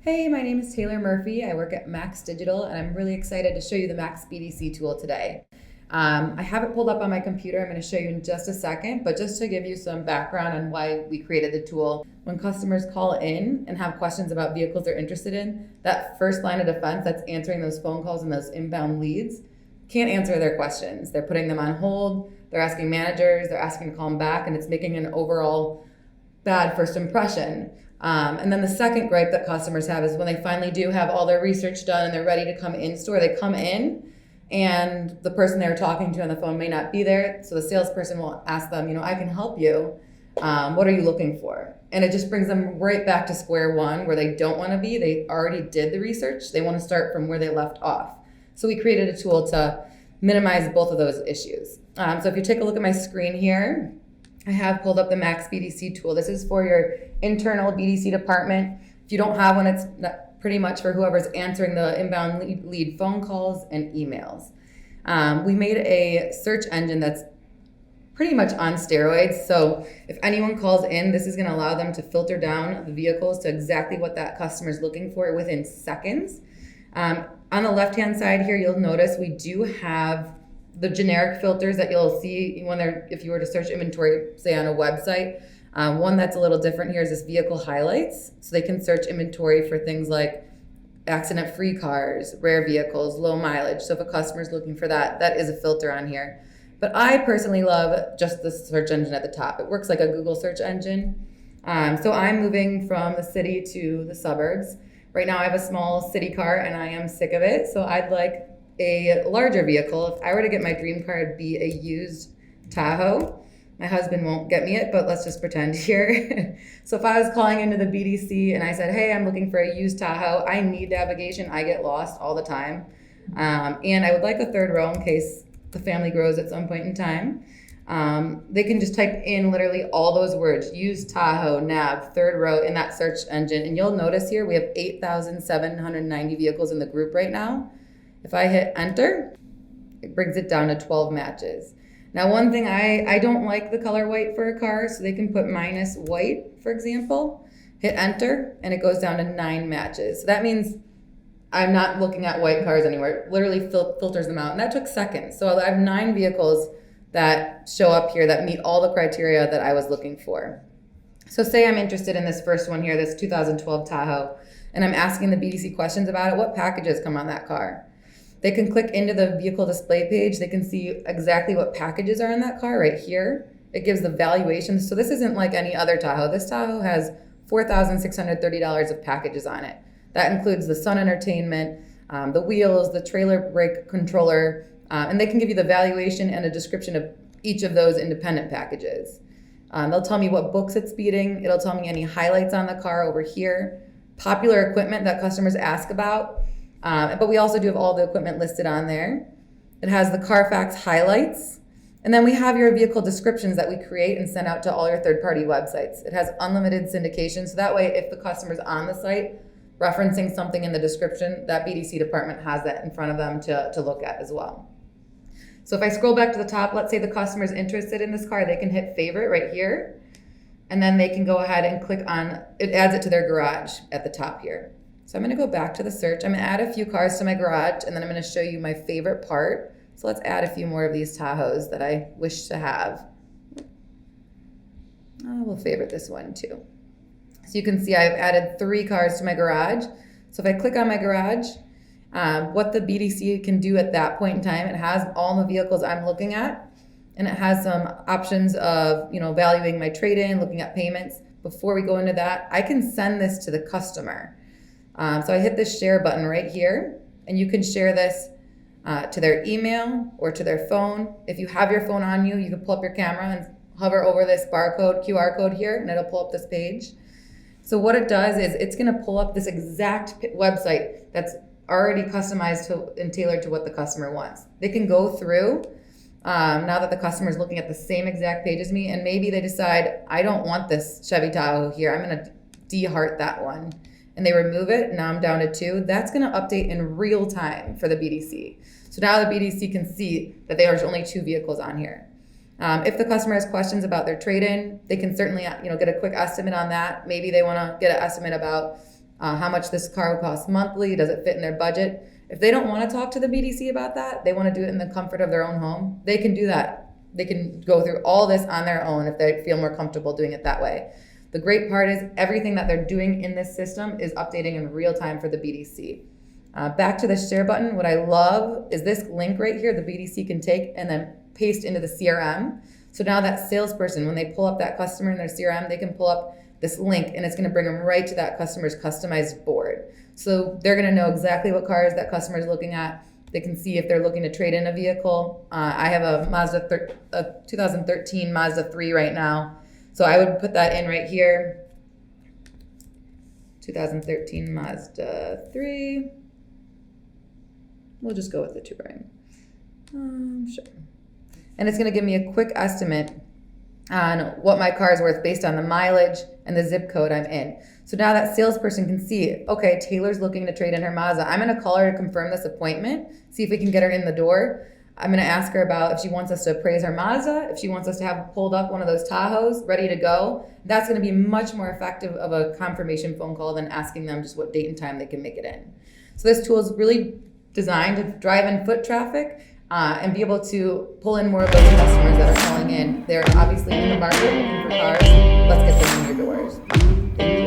Hey, my name is Taylor Murphy. I work at Max Digital, and I'm really excited to show you the Max BDC tool today. I have it pulled up on my computer. I'm going to show you in just a second, but just to give you some background on why we created the tool. When customers call in and have questions about vehicles they're interested in, that first line of defense that's answering those phone calls and those inbound leads can't answer their questions. They're putting them on hold, they're asking managers, they're asking to call them back, and it's making an overall bad first impression. And then the second gripe that customers have is when they finally do have all their research done and they're ready to come in store, they come in and the person they were talking to on the phone may not be there. So the salesperson will ask them, I can help you. What are you looking for? And it just brings them right back to square one where they don't want to be. They already did the research. They want to start from where they left off. So we created a tool to minimize both of those issues. So if you take a look at my screen here, I have pulled up the Max BDC tool. This is for your internal BDC department. If you don't have one, it's pretty much for whoever's answering the inbound lead phone calls and emails. We made a search engine that's pretty much on steroids. So if anyone calls in, this is going to allow them to filter down the vehicles to exactly what that customer is looking for within seconds. On the left-hand side here, you'll notice we do have the generic filters that you'll see if you were to search inventory, say on a website. One that's a little different here is this vehicle highlights. So they can search inventory for things like accident-free cars, rare vehicles, low mileage. So if a customer is looking for that, that is a filter on here. But I personally love just the search engine at the top. It works like a Google search engine. So I'm moving from the city to the suburbs. Right now I have a small city car and I am sick of it. So I'd like a larger vehicle. If I were to get my dream car, it'd be a used Tahoe. My husband won't get me it, but let's just pretend here. So if I was calling into the BDC and I said, hey, I'm looking for a used Tahoe, I need navigation. I get lost all the time. And I would like a third row in case the family grows at some point in time. They can just type in literally all those words, used Tahoe, nav, third row in that search engine. And you'll notice here we have 8,790 vehicles in the group right now. If I hit enter, it brings it down to 12 matches. Now, one thing, I don't like the color white for a car, so they can put minus white, for example. Hit enter, and it goes down to 9 matches. So that means I'm not looking at white cars anymore. It literally filters them out, and that took seconds. So I have 9 vehicles that show up here that meet all the criteria that I was looking for. So say I'm interested in this first one here, this 2012 Tahoe, and I'm asking the BDC questions about it. What packages come on that car? They can click into the vehicle display page. They can see exactly what packages are in that car right here. It gives the valuation. So this isn't like any other Tahoe. This Tahoe has $4,630 of packages on it. That includes the sun entertainment, the wheels, the trailer brake controller, and they can give you the valuation and a description of each of those independent packages. They'll tell me what books it's beating. It'll tell me any highlights on the car over here, popular equipment that customers ask about. But we also do have all the equipment listed on there. It has the Carfax highlights. And then we have your vehicle descriptions that we create and send out to all your third-party websites. It has unlimited syndication. So that way, if the customer's on the site referencing something in the description, that BDC department has that in front of them to look at as well. So if I scroll back to the top, let's say the customer's interested in this car, they can hit favorite right here. And then they can go ahead and click on, it adds it to their garage at the top here. So I'm going to go back to the search. I'm going to add a few cars to my garage, and then I'm going to show you my favorite part. So let's add a few more of these Tahoes that I wish to have. We'll favorite this one too. So you can see I've added 3 cars to my garage. So if I click on my garage, what the BDC can do at that point in time, it has all the vehicles I'm looking at, and it has some options of, valuing my trade-in, looking at payments. Before we go into that, I can send this to the customer. So I hit this share button right here, and you can share this to their email or to their phone. If you have your phone on you, you can pull up your camera and hover over this QR code here, and it'll pull up this page. So what it does is it's going to pull up this exact website that's already customized and tailored to what the customer wants. They can go through now that the customer is looking at the same exact page as me, and maybe they decide, I don't want this Chevy Tahoe here. I'm going to de-heart that one. And they remove it, now I'm down to 2. That's going to update in real time for the BDC. So now the BDC can see that there's only 2 vehicles on here. If the customer has questions about their trade-in, they can certainly get a quick estimate on that. Maybe they want to get an estimate about how much this car will cost monthly, does it fit in their budget. If they don't want to talk to the BDC about that, they want to do it in the comfort of their own home, they can do that. They can go through all this on their own if they feel more comfortable doing it that way. The great part is everything that they're doing in this system is updating in real time for the BDC. Back to the share button, what I love is this link right here the BDC can take and then paste into the CRM. So now that salesperson, when they pull up that customer in their CRM, they can pull up this link and it's going to bring them right to that customer's customized board. So they're going to know exactly what cars that customer is looking at. They can see if they're looking to trade in a vehicle. I have a 2013 Mazda 3 right now. So I would put that in right here. 2013 Mazda 3. We'll just go with the touring. Sure. And it's going to give me a quick estimate on what my car is worth based on the mileage and the zip code I'm in. So now that salesperson can see, okay, Taylor's looking to trade in her Mazda. I'm going to call her to confirm this appointment, see if we can get her in the door. I'm going to ask her about if she wants us to appraise her Mazda, if she wants us to have pulled up one of those Tahoes ready to go. That's going to be much more effective of a confirmation phone call than asking them just what date and time they can make it in. So this tool is really designed to drive in foot traffic and be able to pull in more of those customers that are calling in. They're obviously in the market looking for cars. Let's get them in your doors. Thank you.